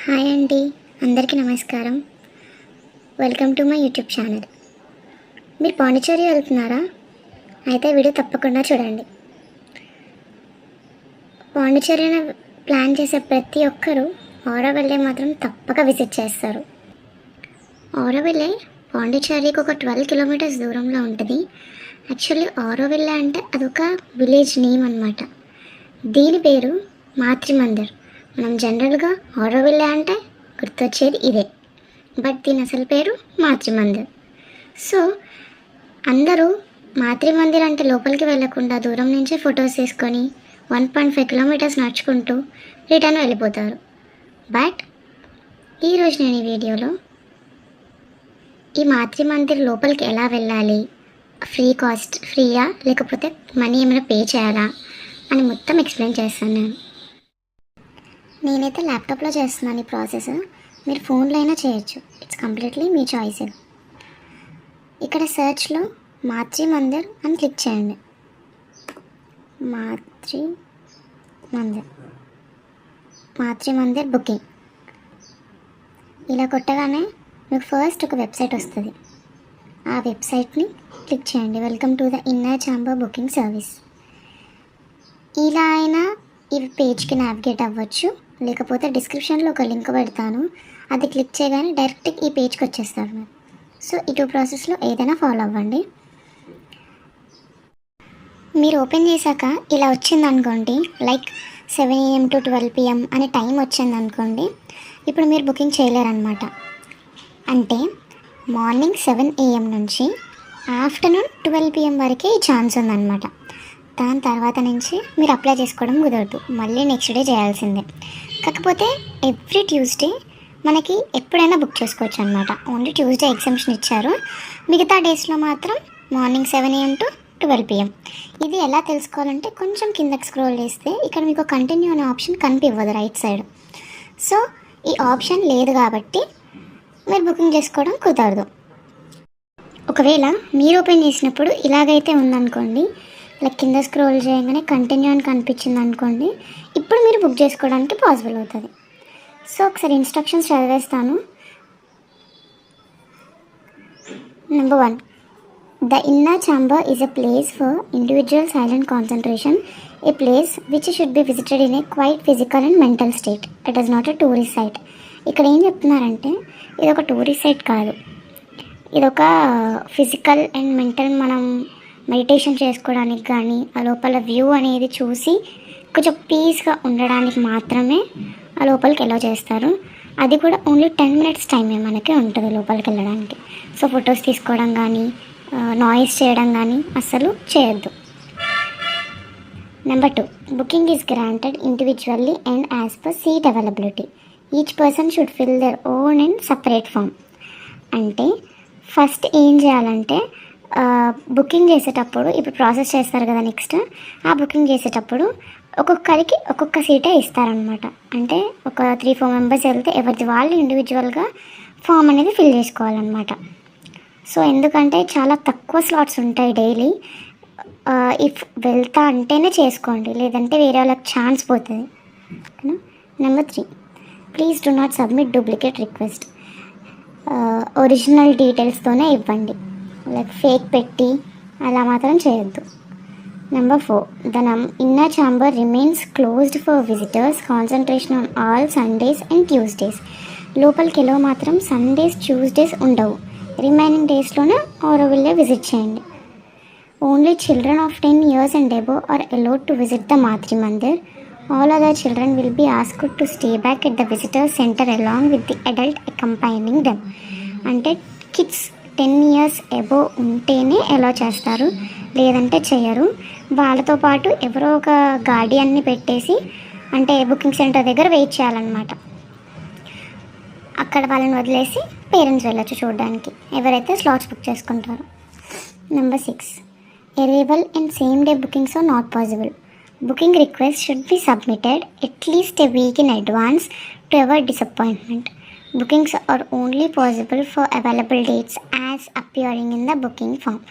Hi అండి, అందరికీ నమస్కారం. Welcome to my YouTube channel. మీరు పాండిచ్చేరి వెళ్తున్నారా? అయితే వీడియో తప్పకుండా చూడండి. పాండిచ్చేరిని ప్లాన్ చేసే ప్రతి ఒక్కరూ ఆరోవిల్లే మాత్రం తప్పక విజిట్ చేస్తారు. ఆరోవిల్లే పాండిచ్చేరికి ఒక 12 కిలోమీటర్స్ దూరంలో ఉంటుంది. యాక్చువల్లీ ఆరోవిల్లే అంటే అదొక విలేజ్ నేమ్ అన్నమాట. దీని పేరు మాతృ మందిర్. మనం జనరల్గా ఆరోవిల్లే అంటే గుర్తొచ్చేది ఇదే, బట్ దీని అసలు పేరు మాతృ మందిర్. సో అందరూ మాతృ మందిర్ అంటే లోపలికి వెళ్ళకుండా దూరం నుంచే ఫొటోస్ తీసుకొని 1.5 కిలోమీటర్స్ నడుచుకుంటూ రిటర్న్ వెళ్ళిపోతారు. బట్ ఈరోజు నేను ఈ వీడియోలో ఈ మాతృ మందిర్ లోపలికి ఎలా వెళ్ళాలి, ఫ్రీయా లేకపోతే మనీ ఏమైనా పే చేయాలా అని మొత్తం ఎక్స్ప్లెయిన్ చేస్తాను. నేనైతే ల్యాప్టాప్లో చేస్తున్నాను ఈ ప్రాసెస్. మీరు ఫోన్లో అయినా చేయొచ్చు, ఇట్స్ కంప్లీట్లీ మీ చాయిస్. ఇక్కడ సెర్చ్లో మాతృ మందిర్ అని క్లిక్ చేయండి. మాతృ మందిర్ బుకింగ్ ఇలా కొట్టగానే మీకు ఫస్ట్ ఒక వెబ్సైట్ వస్తుంది. ఆ వెబ్సైట్ని క్లిక్ చేయండి. Welcome to the inner chamber booking service. ఇలా అయినా ఈ పేజ్కి నావిగేట్ అవ్వచ్చు, లేకపోతే డిస్క్రిప్షన్లో ఒక లింక్ పెడతాను, అది క్లిక్ చేయగానే డైరెక్ట్ ఈ పేజ్కి వచ్చేస్తారు మీరు. సో ఈ 2 ప్రాసెస్లో ఏదైనా ఫాలో అవ్వండి. మీరు ఓపెన్ చేశాక ఇలా వచ్చిందనుకోండి, లైక్ 7 AM to 12 PM అనే టైం వచ్చిందనుకోండి, ఇప్పుడు మీరు బుకింగ్ చేయలేరన్నమాట. అంటే మార్నింగ్ 7 AM నుంచి ఆఫ్టర్నూన్ 12 PM వరకే ఈ ఛాన్స్ ఉందన్నమాట. దాని తర్వాత నుంచి మీరు అప్లై చేసుకోవడం కుదరదు, మళ్ళీ నెక్స్ట్ డే చేయాల్సిందే. కాకపోతే ఎవ్రీ ట్యూస్డే మనకి ఎప్పుడైనా బుక్ చేసుకోవచ్చు అనమాట. ఓన్లీ ట్యూస్డే ఎగ్జామ్షన్ ఇచ్చారు, మిగతా డేస్లో మాత్రం మార్నింగ్ 7 AM to 12 PM. ఇది ఎలా తెలుసుకోవాలంటే కొంచెం కిందకి స్క్రోల్ చేస్తే ఇక్కడ మీకు కంటిన్యూ అనే ఆప్షన్ కనిపివ్వదు రైట్ సైడ్. సో ఈ ఆప్షన్ లేదు కాబట్టి మీరు బుకింగ్ చేసుకోవడం కుదరదు. ఒకవేళ మీరు ఓపెన్ చేసినప్పుడు ఇలాగైతే ఉందనుకోండి, లైక్ కింద స్క్రోల్ చేయగానే కంటిన్యూ అని కనిపించింది అనుకోండి, ఇప్పుడు మీరు బుక్ చేసుకోవడానికి పాసిబుల్ అవుతుంది. సో ఒకసారి ఇన్స్ట్రక్షన్స్ చదివేస్తాను. Number 1, the inner chamber is a place for individual silent concentration, a place which should be visited in a quiet physical and mental state. It is not a tourist site. ఇక్కడ ఏం చెప్తున్నారంటే ఇది ఒక tourist site కాదు, ఇదొక physical and mental మనం meditation చేసుకోవడానికి కానీ ఆ లోపల వ్యూ అనేది చూసి కొంచెం పీస్గా ఉండడానికి మాత్రమే ఆ లోపలికి ఎలా చేస్తారు. అది కూడా ఓన్లీ 10 minutes టైమే మనకి ఉంటుంది లోపలికి వెళ్ళడానికి. సో ఫొటోస్ తీసుకోవడం కానీ నాయిస్ చేయడం కానీ అస్సలు చేయొద్దు. Number 2, booking is granted individually and as per seat availability. Each person should fill their own and separate form. అంటే ఫస్ట్ ఏం చేయాలంటే బుకింగ్ చేసేటప్పుడు ఇప్పుడు ప్రాసెస్ చేస్తారు కదా, నెక్స్ట్ ఆ బుకింగ్ చేసేటప్పుడు ఒక్కొక్కరికి ఒక్కొక్క సీటే ఇస్తారనమాట. అంటే ఒక 3-4 మెంబర్స్ వెళ్తే ఎవరిది వాళ్ళు ఇండివిజువల్గా ఫామ్ అనేది ఫిల్ చేసుకోవాలన్నమాట. సో ఎందుకంటే చాలా తక్కువ స్లాట్స్ ఉంటాయి డైలీ. ఇఫ్ వెళ్తా అంటేనే చేసుకోండి, లేదంటే వేరే వాళ్ళకి ఛాన్స్ పోతుంది. Number 3, please do not submit duplicate request. Original డీటెయిల్స్తోనే ఇవ్వండి, లైక్ ఫేక్ పెట్టి అలా మాత్రం చేయొద్దు. Number 4, the inner chamber remains closed for visitors, concentration on all Sundays and Tuesdays. లోపలికి వెళ్ళో మాత్రం సండేస్ ట్యూస్డేస్ ఉండవు, రిమైనింగ్ డేస్లోనే ఆరోవిల్లే విజిట్ చేయండి. Only children of 10 years and above are allowed to visit the మాతృ Mandir. All other children will be asked to stay back at the visitor center along with the adult accompanying them. అంటే kids 10 years above ఉంటేనే అలో చేస్తారు, లేదంటే చేయరు. వాళ్ళతో పాటు ఎవరో ఒక గార్డియన్ని పెట్టేసి అంటే బుకింగ్ సెంటర్ దగ్గర వెయిట్ చేయాలన్నమాట. అక్కడ వాళ్ళని వదిలేసి పేరెంట్స్ వెళ్ళొచ్చు చూడడానికి, ఎవరైతే స్లాట్స్ బుక్ చేసుకుంటారో. Number 6, arrival and same day bookings are not possible. Booking requests should be submitted at least a week in advance to avoid disappointment. Bookings are only possible for available dates as appearing in the booking form.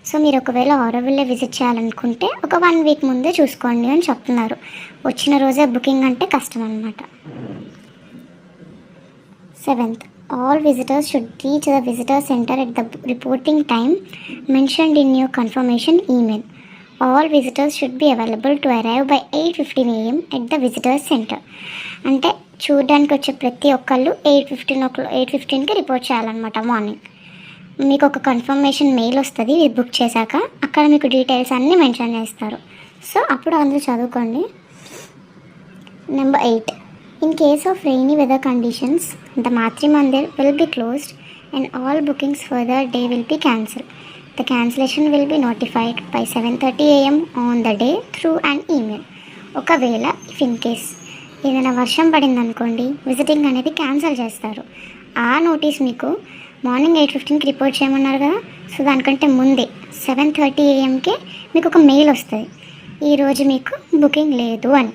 So మీరు ఒకవేళ Auroville visit చేయాలనుకుంటే ఒక 1 week ముందే చూసుకోండి అని చెప్తున్నారు. వచ్చిన రోజే బుకింగ్ అంటే కష్టం అన్నమాట. 7th, all visitors should reach the visitor center at the reporting time mentioned in your confirmation email. All visitors should be available to arrive by 8:15 AM at the visitors center. అంటే చూడడానికి వచ్చే ప్రతి ఒక్కళ్ళు 8:15కి report చేయాలన్నమాట morning. మీకు ఒక confirmation mail వస్తుంది ఇది బుక్ చేశాక, అక్కడ మీకు డీటెయిల్స్ అన్నీ మెన్షన్ చేస్తారు. సో అప్పుడు అందరూ చదువుకోండి. Number 8, in case of rainy weather conditions, the Matri Mandir will be closed and all bookings for the day will be cancelled. The cancellation will be notified by 7:30 AM on the day through an email. ఒకవేళ if in case ఏదైనా వర్షం పడింది అనుకోండి, visiting అనేది cancel చేస్తారు. ఆ notice మీకు morning 8:15కి report చేయమన్నారు కదా, సో దానికంటే ముందే 7:30 AMకే మీకు ఒక మెయిల్ వస్తుంది, ఈరోజు మీకు బుకింగ్ లేదు అని.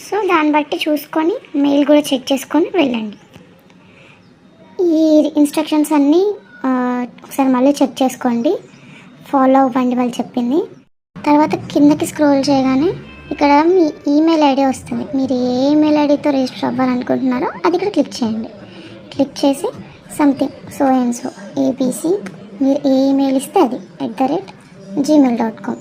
సో దాన్ని బట్టి చూసుకొని మెయిల్ కూడా చెక్ చేసుకొని వెళ్ళండి. ఈ ఇన్స్ట్రక్షన్స్ అన్నీ ఒకసారి మళ్ళీ చెక్ చేసుకోండి, ఫాలో అవ్వండి వాళ్ళు చెప్పింది. తర్వాత కిందకి స్క్రోల్ చేయగానే ఇక్కడ మీ ఈమెయిల్ ఐడి వస్తుంది. మీరు ఏ ఈమెయిల్ ఐడితో రిజిస్టర్ అవ్వాలనుకుంటున్నారో అది ఇక్కడ క్లిక్ చేయండి. క్లిక్ చేసి something so and so ABC, మీరు ఏ ఈమెయిల్ ఇస్తే అది @gmail.com.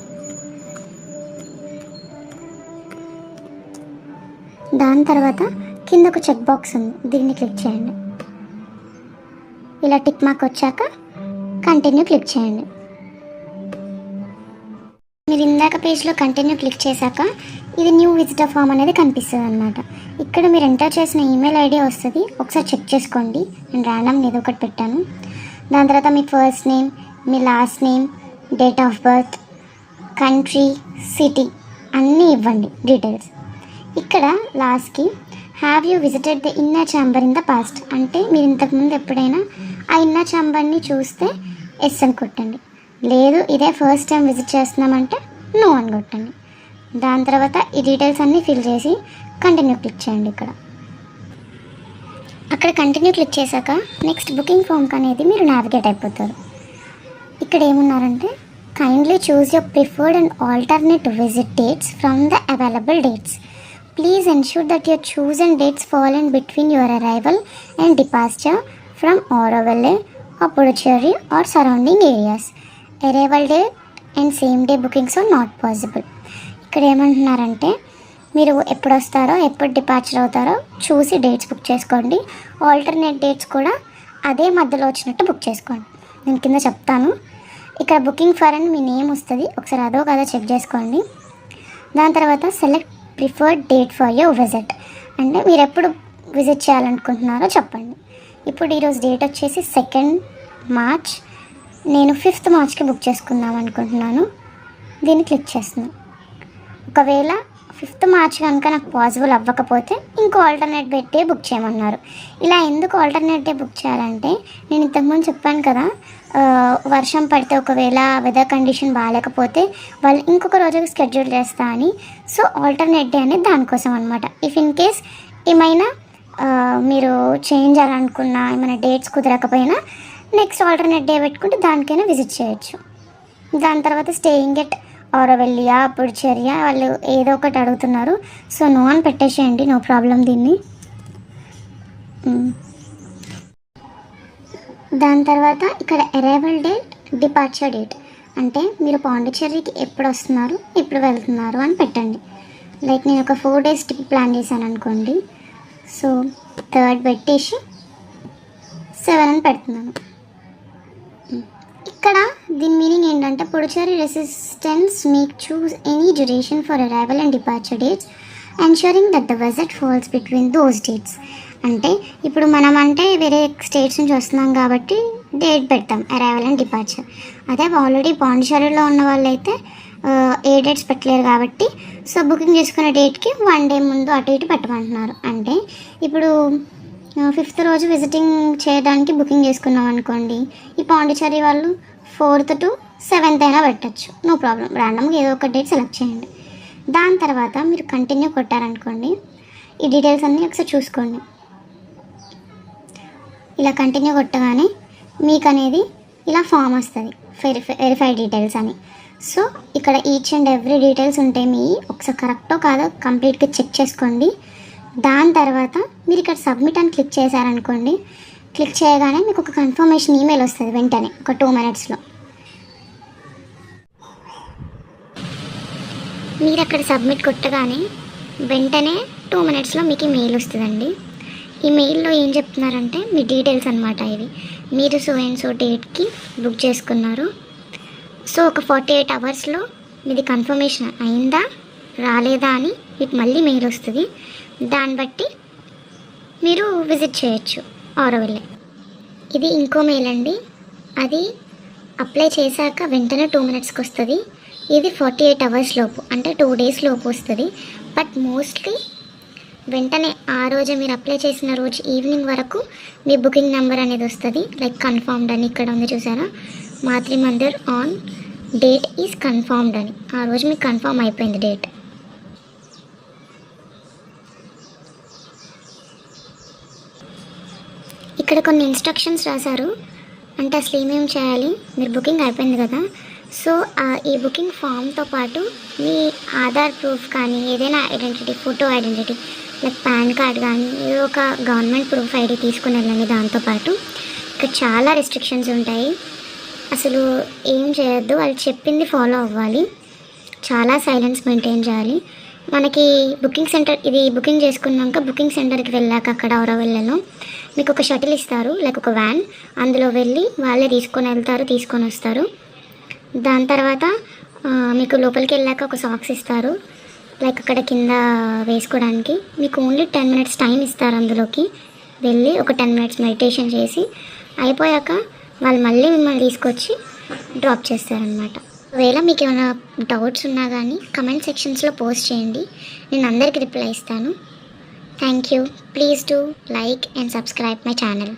దాని తర్వాత కింద ఒక చెక్ బాక్స్ ఉంది, దీన్ని క్లిక్ చేయండి. ఇలా టిక్ మార్క్ వచ్చాక కంటిన్యూ క్లిక్ చేయండి. మీరు ఇందాక పేజ్లో కంటిన్యూ క్లిక్ చేశాక ఇది న్యూ విజిటర్ ఫామ్ అనేది కనిపిస్తుంది అనమాట. ఇక్కడ మీరు ఎంటర్ చేసిన ఈమెయిల్ ఐడి వస్తుంది, ఒకసారి చెక్ చేసుకోండి. నేను ర్యాండమ్ ఏదో ఒకటి పెట్టాను. దాని తర్వాత మీ ఫస్ట్ నేమ్, మీ last name, date of birth, country, city అన్నీ ఇవ్వండి డీటెయిల్స్. ఇక్కడ లాస్ట్కి have you visited the inner chamber in the past, అంటే మీరు ఇంతకుముందు ఎప్పుడైనా ఆ ఇన్నర్ ఛాంబర్ని చూస్తే ఎస్ అని కొట్టండి, లేదు ఇదే ఫస్ట్ టైం విజిట్ చేస్తున్నామంటే నో అని కొట్టండి. దాని తర్వాత ఈ డీటెయిల్స్ అన్నీ ఫిల్ చేసి కంటిన్యూ క్లిక్ చేయండి. అక్కడ కంటిన్యూ క్లిక్ చేశాక నెక్స్ట్ బుకింగ్ ఫామ్కి అనేది మీరు నావిగేట్ అయిపోతారు. ఇక్కడ ఏమున్నారంటే kindly choose your preferred and alternate visit dates from the available dates. Please ensure that your chosen dates fall in between your arrival and departure from Auroville or Puducherry or surrounding areas. Arrival date and same day bookings are not possible. ఇక్కడ ఏమంటున్నారంటే మీరు ఎప్పుడు వస్తారో ఎప్పుడు departure అవుతారో చూసి dates book చేసుకోండి. Alternate dates కూడా అదే మధ్యలో వచ్చినట్టు బుక్ చేసుకోండి. నేను కింద చెప్తాను. ఇక్కడ బుకింగ్ ఫర్ అని మీ నేమ్ వస్తుంది, ఒకసారి అదో కాదో చెక్ చేసుకోండి. దాని తర్వాత select preferred date for your visit, అంటే మీరు ఎప్పుడు విజిట్ చేయాలనుకుంటున్నారో చెప్పండి. ఇప్పుడు ఈరోజు డేట్ వచ్చేసి 2nd March, నేను 5th Marchకి బుక్ చేసుకుందాం అనుకుంటున్నాను. దీన్ని క్లిక్ చేస్తున్నాను. ఒకవేళ 5th March కనుక నాకు పాసిబుల్ అవ్వకపోతే ఇంకో ఆల్టర్నేట్ డే బుక్ చేయమన్నారు. ఇలా ఎందుకు ఆల్టర్నేట్ డే బుక్ చేయాలంటే నేను ఇంతకుముందు చెప్పాను కదా, వర్షం పడితే ఒకవేళ వెదర్ కండిషన్ బాగాలేకపోతే వాళ్ళు ఇంకొక రోజుకి స్కెడ్యూల్ చేస్తా అని. సో ఆల్టర్నేట్ డే అనేది దానికోసం అనమాట. ఇఫ్ ఇన్ కేస్ ఏమైనా మీరు చేంజ్ అవ్వాలనుకున్నా, ఏమైనా డేట్స్ కుదరకపోయినా నెక్స్ట్ ఆల్టర్నేట్ డే పెట్టుకుంటే దానికైనా విజిట్ చేయొచ్చు. దాని తర్వాత స్టేయింగ్ ఎట్ ఆరోవిల్లియా, పుడుచేరియా వాళ్ళు ఏదో ఒకటి అడుగుతున్నారు. సో నో అని పెట్టేసేయండి, నో ప్రాబ్లం దీన్ని. దాని తర్వాత ఇక్కడ అరైవల్ డేట్, డిపార్చర్ డేట్, అంటే మీరు పాండిచ్చేరికి ఎప్పుడు వస్తున్నారు ఎప్పుడు వెళ్తున్నారు అని పెట్టండి. లైక్ నేను ఒక 4 days ట్రిప్ ప్లాన్ చేశాను అనుకోండి, సో 3rd పెట్టేసి 7 అని పెడుతున్నాను. ఇక్కడ దీని మీనింగ్ ఏంటంటే Puducherry residents make choose any duration for arrival and departure dates ensuring that the visit falls between those dates. అంటే ఇప్పుడు మనం అంటే వేరే స్టేట్స్ నుంచి వస్తున్నాం కాబట్టి డేట్ పెడతాం అరైవల్ అండ్ డిపార్చర్. అదే ఆల్రెడీ పాండిచ్చేరిలో ఉన్న వాళ్ళైతే ఏ డేట్స్ పెట్టలేరు కాబట్టి సో బుకింగ్ చేసుకునే డేట్కి 1 day ముందు అటు ఇటు పెట్టమంటున్నారు. అంటే ఇప్పుడు 5th రోజు విజిటింగ్ చేయడానికి బుకింగ్ చేసుకున్నాం అనుకోండి, ఈ పాండిచ్చేరి వాళ్ళు 4th to 7th అయినా పెట్టచ్చు, నో ప్రాబ్లం. ర్యాండమ్గా ఏదో ఒక డేట్ సెలెక్ట్ చేయండి. దాని తర్వాత మీరు కంటిన్యూ కొట్టారనుకోండి, ఈ డీటెయిల్స్ అన్నీ ఒకసారి చూసుకోండి. ఇలా కంటిన్యూ కొట్టగానే మీకు అనేది ఇలా ఫామ్ వస్తుంది, వెరిఫై డీటెయిల్స్ అని. సో ఇక్కడ ఈచ్ అండ్ ఎవ్రీ డీటెయిల్స్ ఉంటాయి మీ, ఒకసారి కరెక్టో కాదో కంప్లీట్గా చెక్ చేసుకోండి. దాని తర్వాత మీరు ఇక్కడ సబ్మిట్ అని క్లిక్ చేశారనుకోండి, క్లిక్ చేయగానే మీకు ఒక కన్ఫర్మేషన్ ఈమెయిల్ వస్తుంది వెంటనే ఒక 2 minutesలో. మీరు అక్కడ సబ్మిట్ కొట్టగానే వెంటనే 2 minutesలో మీకు ఈ మెయిల్ వస్తుందండి. ఈ మెయిల్లో ఏం చెప్తున్నారంటే మీ డీటెయిల్స్ అనమాట ఇవి. మీరు సో అండ్ సో డేట్కి బుక్ చేసుకున్నారు. సో ఒక 48 hours మీది కన్ఫర్మేషన్ అయిందా రాలేదా అని మీకు మళ్ళీ మెయిల్ వస్తుంది. దాన్ని బట్టి మీరు విజిట్ చేయొచ్చు ఆరోవిల్లే. ఇది ఇంకో మెయిల్ అండి. అది అప్లై చేశాక వెంటనే 2 minutesకి వస్తుంది. ఇది 48 hours లోపు అంటే 2 days లోపు వస్తుంది. బట్ మోస్ట్లీ వెంటనే ఆ రోజు మీరు అప్లై చేసిన రోజు ఈవినింగ్ వరకు మీ బుకింగ్ నెంబర్ అనేది వస్తుంది. లైక్ కన్ఫర్మ్డ్ అని ఇక్కడ ఉంది చూసారా, మాతృ Mandir on date is confirmed అని. ఆ రోజు మీకు కన్ఫర్మ్ అయిపోయింది డేట్. ఇక్కడ కొన్ని ఇన్స్ట్రక్షన్స్ రాశారు. అంటే అసలు ఏమేమి చేయాలి, మీరు బుకింగ్ అయిపోయింది కదా, సో ఈ బుకింగ్ ఫామ్తో పాటు మీ ఆధార్ ప్రూఫ్ కానీ ఏదైనా identity, photo identity like pan card కానీ ఏదో ఒక గవర్నమెంట్ ప్రూఫ్ ఐడి తీసుకుని వెళ్ళండి. దాంతోపాటు ఇక్కడ చాలా రెస్ట్రిక్షన్స్ ఉంటాయి. అసలు ఏం చేయొద్దు, వాళ్ళు చెప్పింది ఫాలో అవ్వాలి. చాలా సైలెన్స్ మెయింటైన్ చేయాలి. మనకి బుకింగ్ సెంటర్, ఇది బుకింగ్ చేసుకున్నాక బుకింగ్ సెంటర్కి వెళ్ళాక అక్కడ ఆరోవిల్లేలో మీకు ఒక షటిల్ ఇస్తారు, లైక్ ఒక వ్యాన్. అందులో వెళ్ళి వాళ్ళే తీసుకొని వస్తారు. దాని తర్వాత మీకు లోపలికి వెళ్ళాక ఒక సాక్స్ ఇస్తారు, లైక్ అక్కడ కింద వేసుకోవడానికి. మీకు ఓన్లీ 10 minutes టైం ఇస్తారు. అందులోకి వెళ్ళి ఒక 10 minutes మెడిటేషన్ చేసి అయిపోయాక వాళ్ళు మళ్ళీ మిమ్మల్ని తీసుకొచ్చి డ్రాప్ చేస్తారనమాట. ఒకవేళ మీకు ఏమైనా డౌట్స్ ఉన్నా కానీ కమెంట్ సెక్షన్స్లో పోస్ట్ చేయండి, నేను అందరికీ రిప్లై ఇస్తాను. Thank you. Please do like and subscribe my channel.